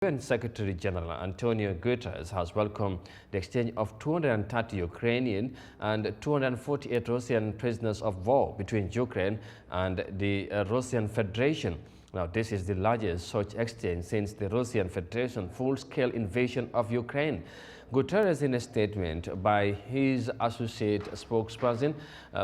UN Secretary General Antonio Guterres has welcomed the exchange of 230 Ukrainian and 248 Russian prisoners of war between Ukraine and the Russian Federation. Now, this is the largest such exchange since the Russian Federation full-scale invasion of Ukraine. Guterres, in a statement by his associate spokesperson,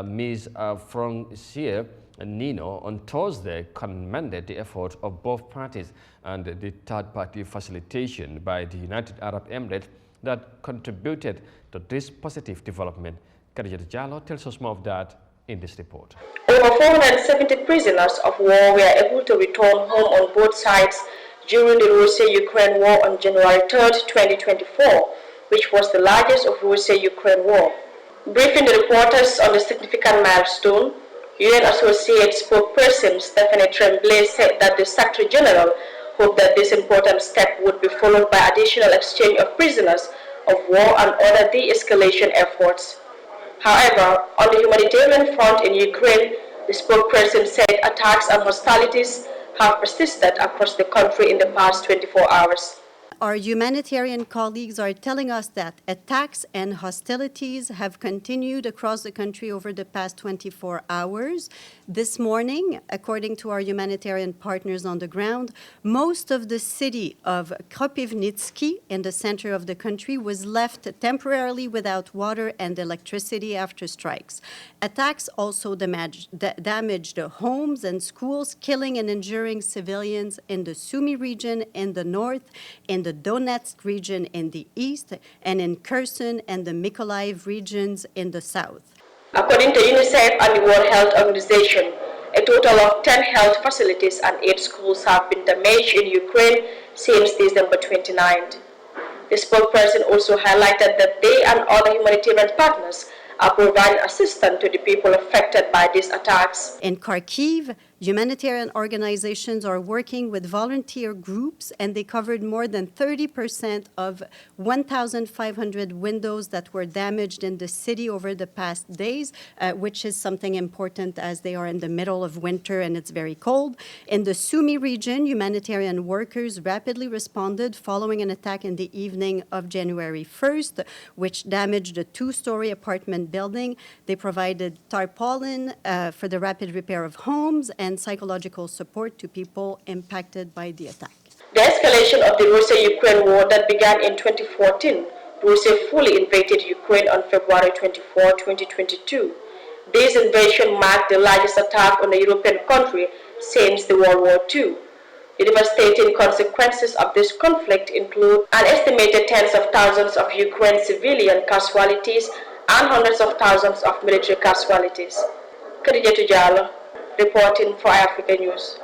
Ms. Francier Nino, on Thursday commended the effort of both parties and the third-party facilitation by the United Arab Emirates that contributed to this positive development. Khadija Jallo tells us more of that in this report. Over 470 prisoners of war were able to return home on both sides during the Russia-Ukraine war on January 3, 2024, which was the largest of Russia-Ukraine war. Briefing the reporters on the significant milestone, UN Associate Spokesperson Stephanie Tremblay said that the Secretary General hoped that this important step would be followed by additional exchange of prisoners of war and other de-escalation efforts. However, on the humanitarian front in Ukraine, the spokesperson said attacks and hostilities have persisted across the country in the past 24 hours. Our humanitarian colleagues are telling us that attacks and hostilities have continued across the country over the past 24 hours. This morning, according to our humanitarian partners on the ground, most of the city of Kropivnitsky in the center of the country was left temporarily without water and electricity after strikes. Attacks also damaged homes and schools, killing and injuring civilians in the Sumy region in the north, in the Donetsk region in the east, and in Kherson and the Mykolaiv regions in the south. According to UNICEF and the World Health Organization, a total of 10 health facilities and 8 schools have been damaged in Ukraine since December 29th. The spokesperson also highlighted that they and other humanitarian partners are providing assistance to the people affected by these attacks. In Kharkiv, humanitarian organizations are working with volunteer groups, and they covered more than 30% of 1,500 windows that were damaged in the city over the past days, which is something important as they are in the middle of winter and it's very cold. In the Sumy region, humanitarian workers rapidly responded following an attack in the evening of January 1st, which damaged a 2-story apartment building. They provided tarpaulin for the rapid repair of homes and psychological support to people impacted by the attack. The escalation of the Russia-Ukraine war that began in 2014, Russia fully invaded Ukraine on February 24, 2022. This invasion marked the largest attack on a European country since the World War II. The devastating consequences of this conflict include an estimated tens of thousands of Ukraine civilian casualties and hundreds of thousands of military casualties. Khadija Jallo, reporting for Eyeafrica News.